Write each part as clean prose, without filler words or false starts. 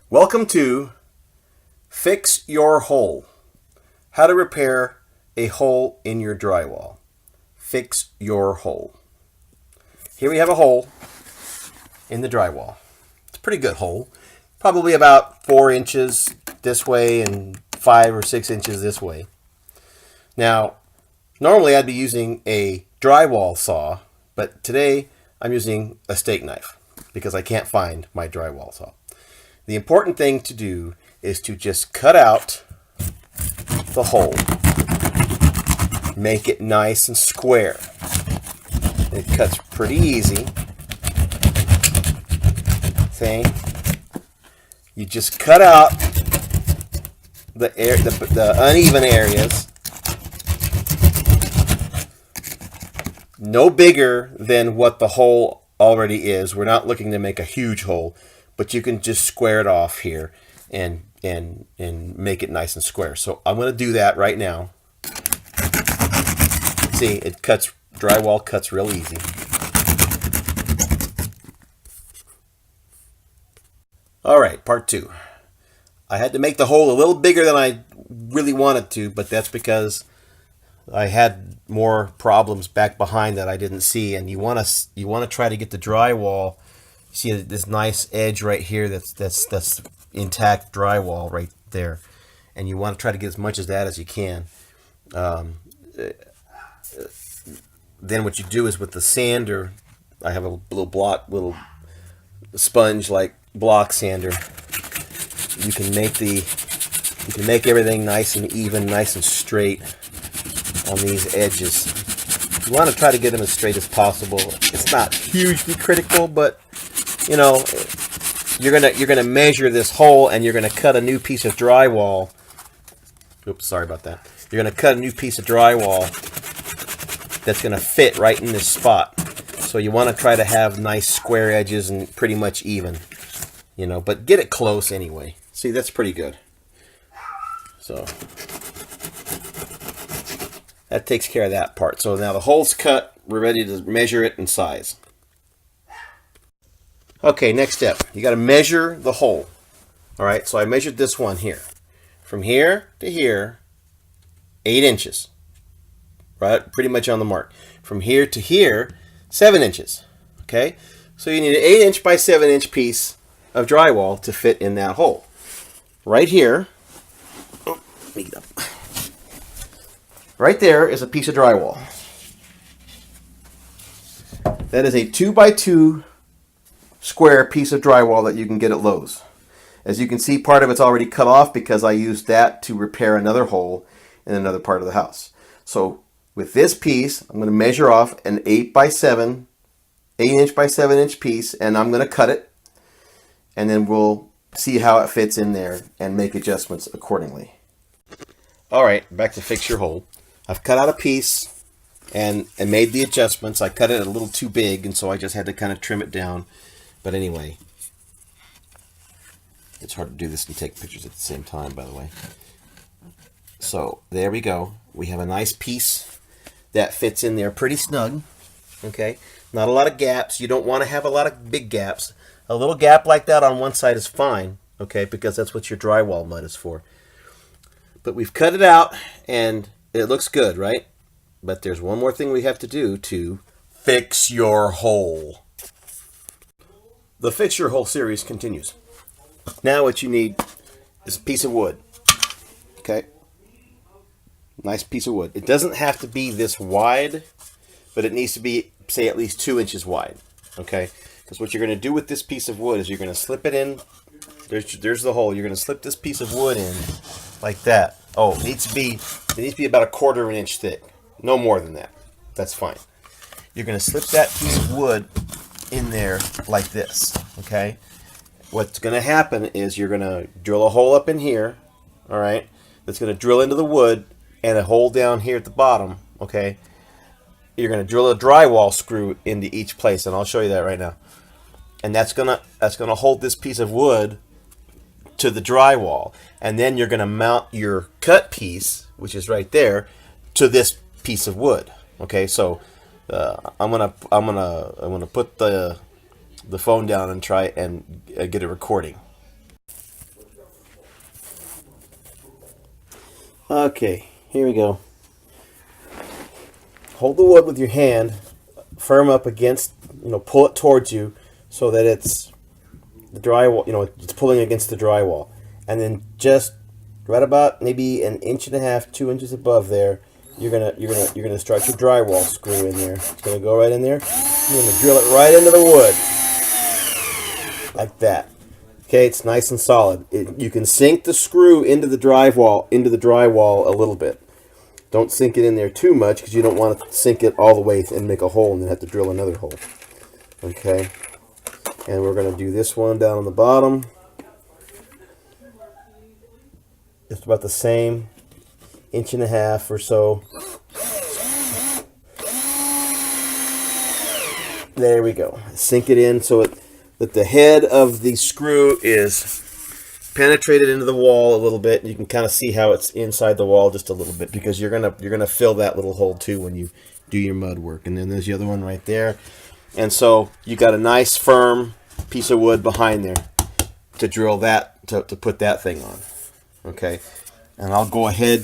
Welcome to Fix Your Hole. How to repair a hole in your drywall. Fix your hole. Here we have a hole in the drywall. It's a pretty good hole. Probably about 4 inches this way and 5 or 6 inches this way. Now, normally I'd be using a drywall saw, but today I'm using a steak knife because I can't find my drywall saw. The important thing to do is to just cut out the hole. Make it nice and square. It cuts pretty easy. See? You just cut out the uneven areas. No bigger than what the hole already is. We're not looking to make a huge hole. But you can just square it off here and make it nice and square. So I'm going to do that right now. See, it cuts, drywall cuts real easy. All right, part 2. I had to make the hole a little bigger than I really wanted to, but that's because I had more problems back behind that I didn't see, and you want to try to get the drywall. See this nice edge right here that's intact drywall right there, and you want to try to get as much of that as you can. Then what you do is with the sander, I have a little sponge like block sander. You can make everything nice and even, nice and straight on these edges. You want to try to get them as straight as possible. It's not hugely critical, but you know, you're gonna measure this hole and you're gonna cut a new piece of drywall. Oops, sorry about that. You're gonna cut a new piece of drywall that's gonna fit right in this spot. So you want to try to have nice square edges and pretty much even, you know, but get it close anyway. See, that's pretty good. So that takes care of that part. So now the hole's cut. We're ready to measure it and size. Okay, next step. You got to measure the hole. All right, so I measured this one here. From here to here, 8 inches. Right, pretty much on the mark. From here to here, 7 inches. Okay, so you need an 8-inch by 7-inch piece of drywall to fit in that hole. Right here, right there is a piece of drywall. That is a 2x2 square piece of drywall that you can get at Lowe's. As you can see, part of it's already cut off because I used that to repair another hole in another part of the house. So with this piece, I'm going to measure off an 8-inch by 7-inch piece, and I'm going to cut it, and then we'll see how it fits in there and make adjustments accordingly. All right, back to fix your hole. I've cut out a piece and made the adjustments. I cut it a little too big, and so I just had to kind of trim it down. But anyway, it's hard to do this and take pictures at the same time, by the way. So there we go. We have a nice piece that fits in there pretty snug. Okay, not a lot of gaps. You don't want to have a lot of big gaps. A little gap like that on one side is fine, okay, because that's what your drywall mud is for. But we've cut it out, and it looks good, right? But there's one more thing we have to do to fix your hole. The Fix Your Hole series continues. Now what you need is a piece of wood. Okay? Nice piece of wood. It doesn't have to be this wide, but it needs to be, say, at least 2 inches wide. Okay? Because what you're going to do with this piece of wood is you're going to slip it in. There's the hole. You're going to slip this piece of wood in like that. Oh, it needs to be about a 1/4 of an inch thick. No more than that. That's fine. You're going to slip that piece of wood in there like this. Okay? What's going to happen is you're going to drill a hole up in here. All right? That's going to drill into the wood, and a hole down here at the bottom. Okay? You're going to drill a drywall screw into each place, and I'll show you that right now. And that's gonna hold this piece of wood to the drywall, and then you're gonna mount your cut piece, which is right there, to this piece of wood. Okay, so I'm gonna put the phone down and try and get a recording. Okay, here we go. Hold the wood with your hand, firm up against, pull it towards you so that it's the drywall, it's pulling against the drywall. And then just right about maybe an inch and a half, 2 inches above there, you're gonna start your drywall screw in there. It's gonna go right in there. You're gonna drill it right into the wood, like that. Okay, it's nice and solid. You can sink the screw into the drywall a little bit. Don't sink it in there too much because you don't want to sink it all the way and make a hole and then have to drill another hole. Okay, and we're gonna do this one down on the bottom. Just about the same, inch and a half or so. There we go. Sink it in so that the head of the screw is penetrated into the wall a little bit. You can kind of see how it's inside the wall just a little bit because you're gonna fill that little hole too when you do your mud work. And then there's the other one right there. And so you got a nice firm piece of wood behind there to drill that to put that thing on. Okay, and I'll go ahead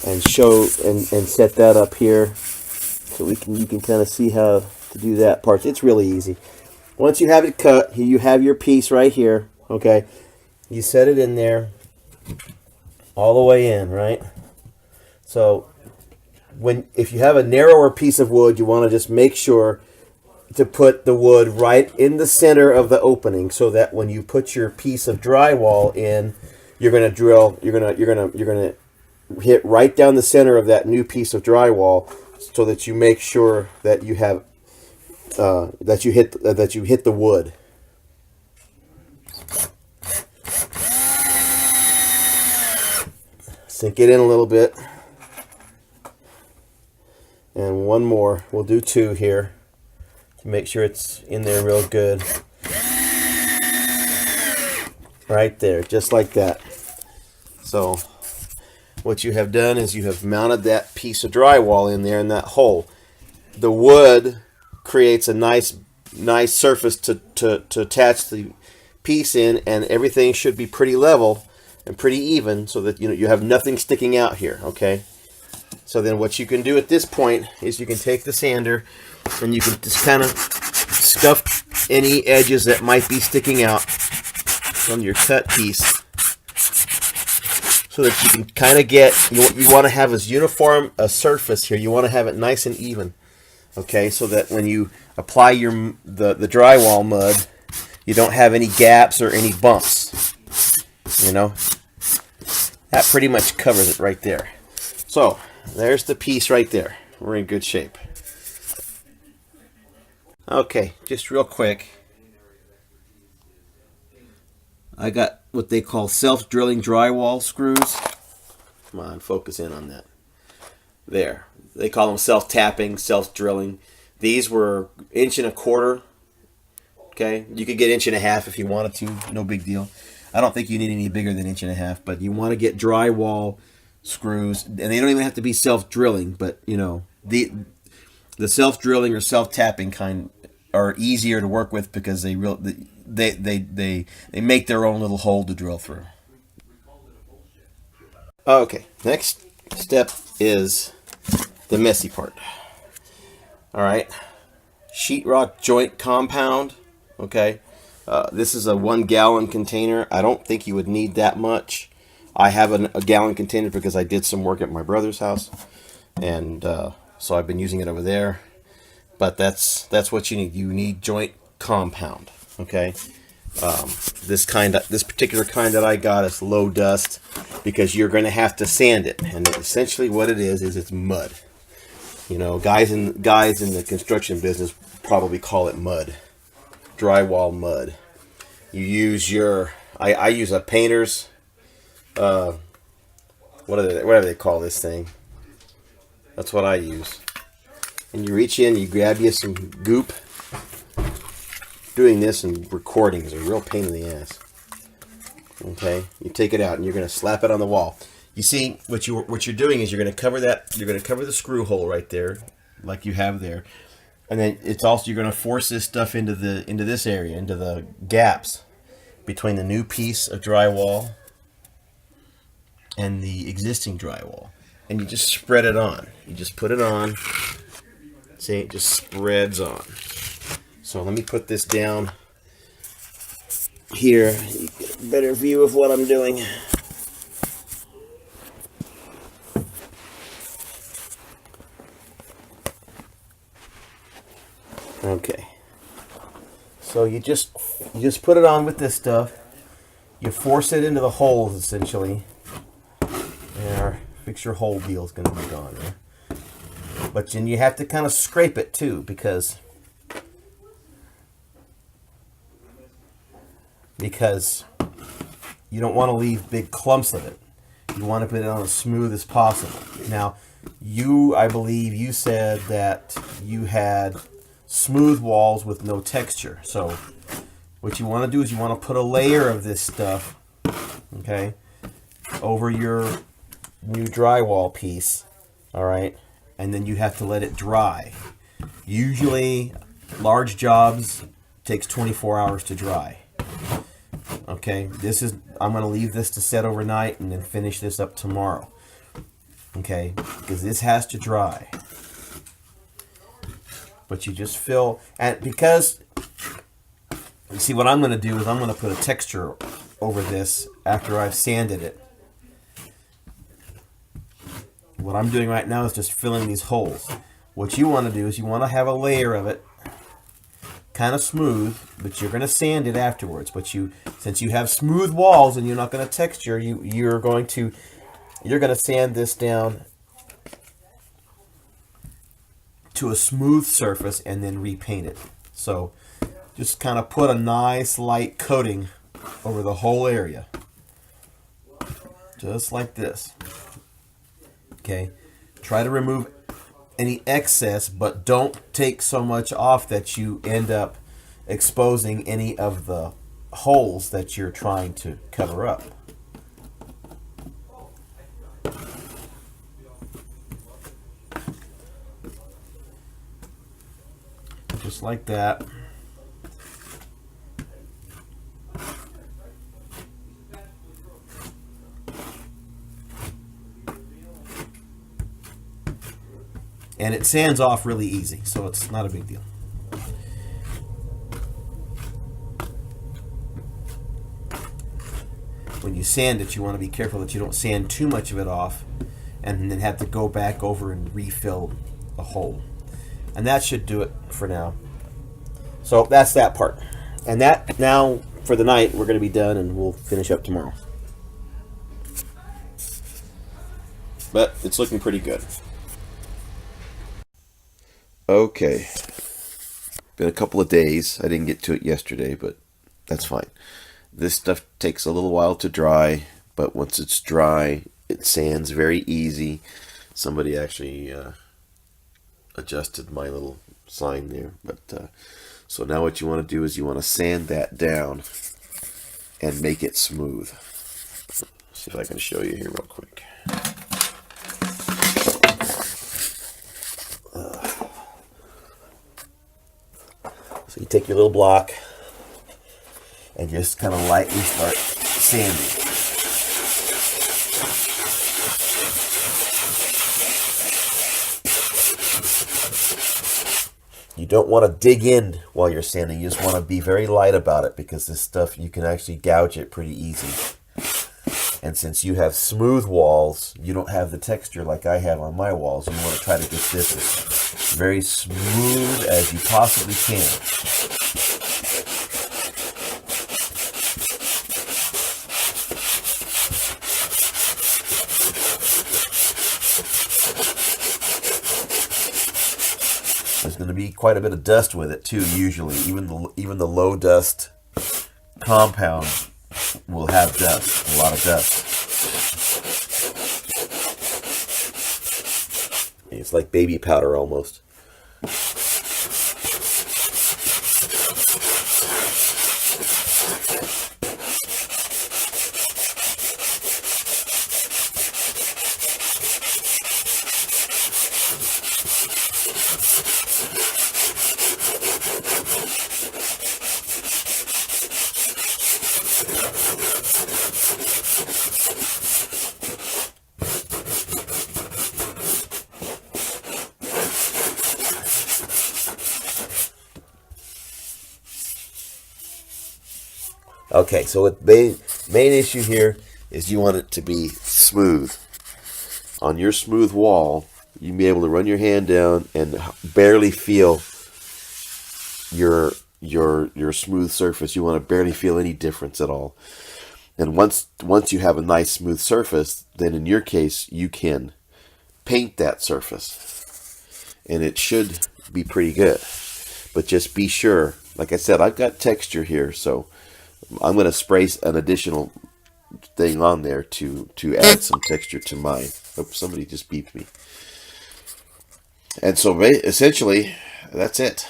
and show and set that up here so you can kind of see how to do that part. It's really easy. Once you have it cut, you have your piece right here. Okay, you set it in there all the way in, right? So if you have a narrower piece of wood, you want to just make sure to put the wood right in the center of the opening so that when you put your piece of drywall in, you're going to hit right down the center of that new piece of drywall so that you make sure that you have that you hit the wood. Sink it in a little bit. And one more. We'll do two here to make sure it's in there real good. Right there, just like that. So what you have done is you have mounted that piece of drywall in there in that hole. The wood creates a nice surface to attach the piece in, and everything should be pretty level and pretty even so that you have nothing sticking out here. Okay, so then what you can do at this point is you can take the sander and you can just kind of scuff any edges that might be sticking out from your cut piece so that you can kind of get, you want to have as uniform a surface here. You want to have it nice and even. Okay, so that when you apply the drywall mud, you don't have any gaps or any bumps. That pretty much covers it right there. So there's the piece right there. We're in good shape. Okay, just real quick, I got what they call self-drilling drywall screws. Come on, focus in on that. There. They call them self-tapping, self-drilling. These were 1.25 inches. Okay, you could get 1.5 inches if you wanted to. No big deal. I don't think you need any bigger than 1.5 inches, but you want to get drywall screws, and they don't even have to be self-drilling. But the self-drilling or self-tapping kind are easier to work with because they make their own little hole to drill through. Okay, next step is the messy part. All right, sheetrock joint compound. Okay, this is a 1 gallon container. I don't think you would need that much. I have a gallon container because I did some work at my brother's house, and so I've been using it over there. But that's what you need. You need joint compound. Okay, this particular kind that I got is low dust because you're going to have to sand it, and essentially what it is it's mud. Guys in the construction business probably call it mud, drywall mud. You use I use a painter's whatever they call this thing. That's what I use. And you reach in, you grab you some goop. Doing this and recording is a real pain in the ass. Okay, you take it out and you're going to slap it on the wall. You see what you're doing is you're going to cover that. You're going to cover the screw hole right there, like you have there, and then it's also you're going to force this stuff into this area, into the gaps between the new piece of drywall and the existing drywall. And you just spread it on. You just put it on. See, it just spreads on. So let me put this down here. You get a better view of what I'm doing. Okay. So you just put it on with this stuff. You force it into the holes essentially. There, fix your hole deal is going to be gone there. But then you have to kind of scrape it too because you don't want to leave big clumps of it. You want to put it on as smooth as possible. Now, I believe you said that you had smooth walls with no texture. So what you want to do is you want to put a layer of this stuff, okay, over your new drywall piece, all right, and then you have to let it dry. Usually, large jobs takes 24 hours to dry. Okay, I'm going to leave this to set overnight and then finish this up tomorrow. Okay, because this has to dry. But you just fill, and because, you see what I'm going to do is I'm going to put a texture over this after I've sanded it. What I'm doing right now is just filling these holes. What you want to do is you want to have a layer of it, kind of smooth, but you're going to sand it afterwards. But since you have smooth walls and you're not going to texture, you're going to sand this down to a smooth surface and then repaint it. So just kind of put a nice light coating over the whole area, just like this. Okay, try to remove any excess, but don't take so much off that you end up exposing any of the holes that you're trying to cover up. Just like that. And it sands off really easy, so it's not a big deal. When you sand it, you want to be careful that you don't sand too much of it off and then have to go back over and refill the hole. And that should do it for now. So that's that part. And that, now for the night, we're going to be done and we'll finish up tomorrow. But it's looking pretty good. Okay. Been a couple of days. I didn't get to it yesterday, but that's fine. This stuff takes a little while to dry, but once it's dry, it sands very easy. Somebody actually adjusted my little sign there. But so now what you want to do is you want to sand that down and make it smooth. Let's see if I can show you here real quick. So you take your little block and just kind of lightly start sanding. You don't want to dig in while you're sanding. You just want to be very light about it because this stuff, you can actually gouge it pretty easy. And since you have smooth walls, you don't have the texture like I have on my walls. You want to try to get this as very smooth as you possibly can. There's going to be quite a bit of dust with it too. Usually, even the low dust compound will have dust, a lot of dust. It's like baby powder almost. Okay, so the main issue here is you want it to be smooth. On your smooth wall, you'll be able to run your hand down and barely feel your smooth surface. You want to barely feel any difference at all. And once you have a nice smooth surface, then in your case you can paint that surface, and it should be pretty good. But just be sure. Like I said, I've got texture here, so I'm going to spray an additional thing on there to add some texture to mine. Oops, somebody just beeped me. And so essentially, that's it.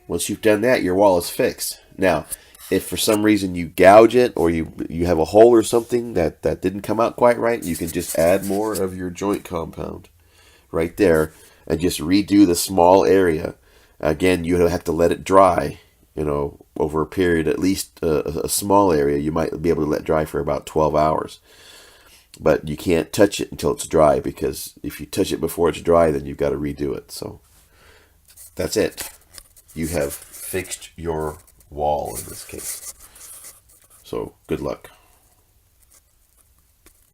Once you've done that, your wall is fixed. Now, if for some reason you gouge it, or you have a hole or something that didn't come out quite right, you can just add more of your joint compound right there and just redo the small area. Again, you have to let it dry, over a period, at least a small area, you might be able to let dry for about 12 hours. But you can't touch it until it's dry, because if you touch it before it's dry, then you've got to redo it. So that's it. You have fixed your wall in this case. So good luck.